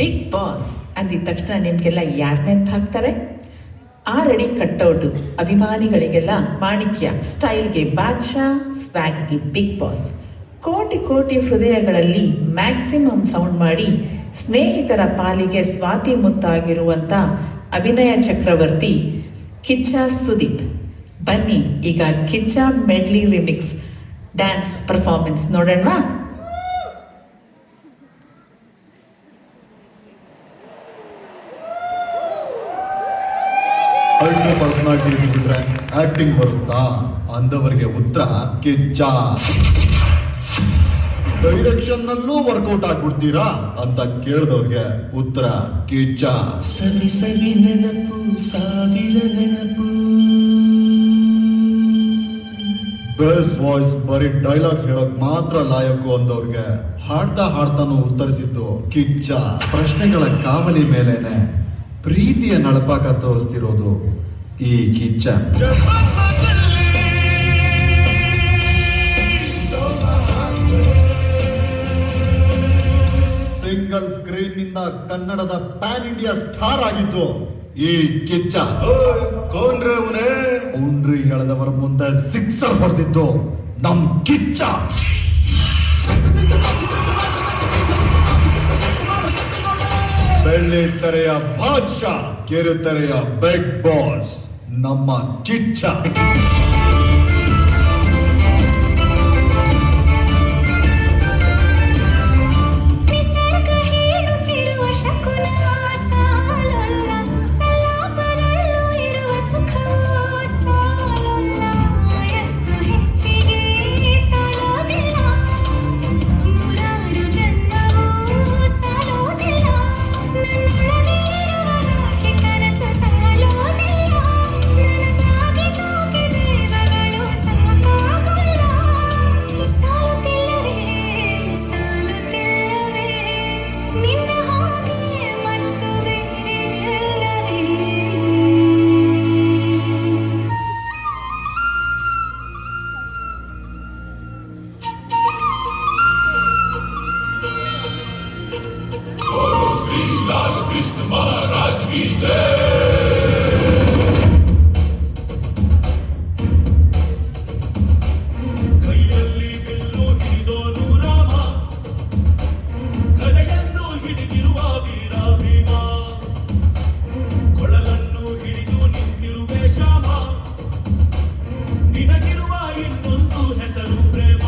Big boss ಅಂದಿದ ತಕ್ಷಣ ನಿಮಗೆಲ್ಲ ಯಾರು ನೆನಪು ಹಾಕ್ತಾರೆ? ಆರಡಿ ಕಟ್ಔಟು, ಅಭಿಮಾನಿಗಳಿಗೆಲ್ಲ ಮಾಣಿಕ್ಯ, ಸ್ಟೈಲ್ಗೆ ಬಾದ್ಶಾ, ಸ್ವ್ಯಾಗ್ಗೆ ಬಿಗ್ ಬಾಸ್. ಕೋಟಿ ಕೋಟಿ ಹೃದಯಗಳಲ್ಲಿ ಮ್ಯಾಕ್ಸಿಮಮ್ ಸೌಂಡ್ ಮಾಡಿ ಸ್ನೇಹಿತರ ಪಾಲಿಗೆ ಸ್ವಾತಿ ಮುತ್ತಾಗಿರುವಂಥ ಅಭಿನಯ ಚಕ್ರವರ್ತಿ ಕಿಚ್ಚ ಸುದೀಪ್. ಬನ್ನಿ ಈಗ Kichcha Medley remix dance performance ನೋಡೋಣ. ಒಳ್ಳೆ ಪರ್ಸನಾಲಿಟಿ ಇದ್ಬಿಟ್ರೆ ಆಕ್ಟಿಂಗ್ ಬರುತ್ತಾ ಅಂದವರಿಗೆ ಉತ್ತರ ಕಿಚ್ಚ. ಡೈರೆಕ್ಷನ್ ನಲ್ಲೂ ವರ್ಕೌಟ್ ಆಗ್ಬಿಡ್ತೀರಾ ಅಂತ ಕೇಳಿದವ್ರಿಗೆ ಉತ್ತರ ಕಿಚ್ಚ. ಸವಿ ಸವಿ ನೆನಪು, ಸಾವಿರ ನೆನಪು. ಬೇಸ್ ವಾಯ್ಸ್ ಬರೀ ಡೈಲಾಗ್ ಹೇಳಕ್ ಮಾತ್ರ ಲಾಯಕು ಅಂದವ್ರಿಗೆ ಹಾಡ್ತಾ ಹಾಡ್ತಾನು ಉತ್ತರಿಸಿದ್ದು ಕಿಚ್ಚ. ಪ್ರಶ್ನೆಗಳ ಕಾವಲಿ ಮೇಲೇನೆ ಪ್ರೀತಿಯ ನಳಪಾಕ ತೋರಿಸ್ತಿರೋದು ಈ ಕಿಚ್ಚ. ಸಿಂಗಲ್ ಸ್ಕ್ರೀನ್ ನಿಂದ ಕನ್ನಡದ ಪ್ಯಾನ್ ಇಂಡಿಯಾ ಸ್ಟಾರ್ ಆಗಿದ್ದು ಈ ಕಿಚ್ಚ. ಬೌಂಡ್ರಿ ಎಳೆದವರ ಮುಂದೆ ಸಿಕ್ಸರ್ ಹೊಡೆದಿದ್ದು ನಮ್ ಕಿಚ್ಚ. ಬೆಳ್ಳಿ ತೆರೆಯ ಬಾದ್ಶಾ, ಕಿರುತೆರೆಯ ಬಿಗ್ ಬಾಸ್ ನಮ್ಮ ಕಿಚ್ಚ. श्री लाल कृष्ण महाराज की जय। ಕೈಯಲ್ಲಿ ಬಿಲ್ಲು ಹಿಡಿದೋನು ರಾಮ, ಗದೆಯನ್ನು ಹಿಡಿದಿರುವ ವೀರ ಭೀಮ, ಕೊಳಲನ್ನು ಹಿಡಿದು ನಿಂತಿರುವೆ ಶ್ಯಾಮ, ನಿನಗಿರುವ ಇನ್ನೊಂದು ಹೆಸರು ಪ್ರೇಮ.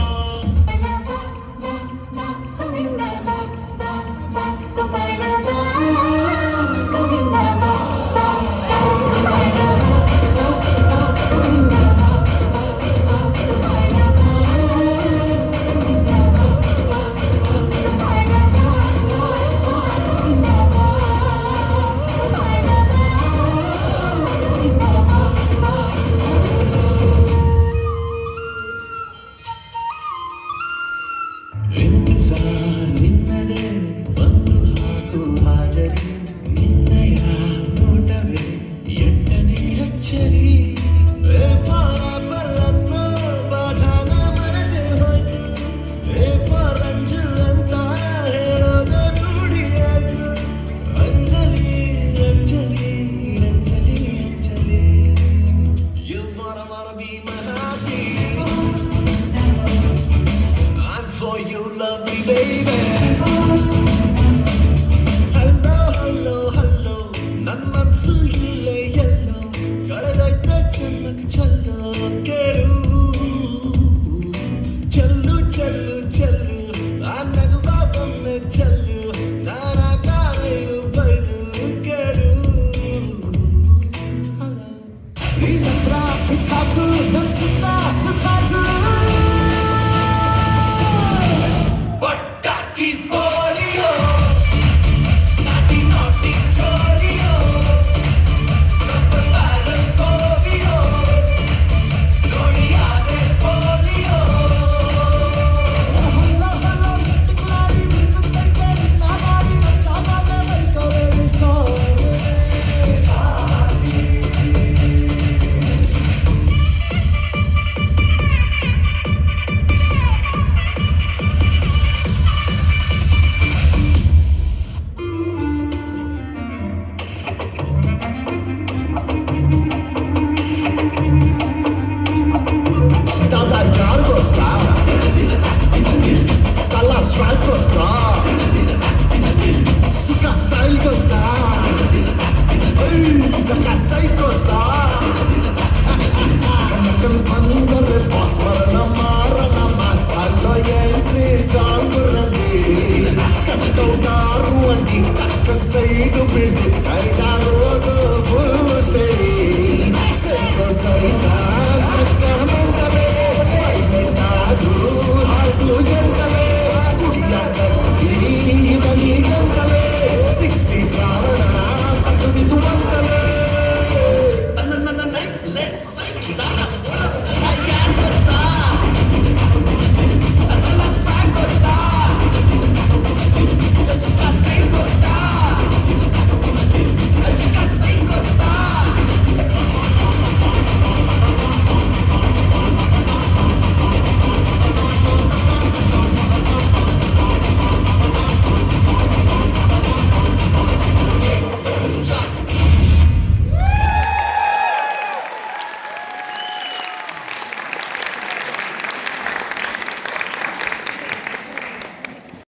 ಸೈಡು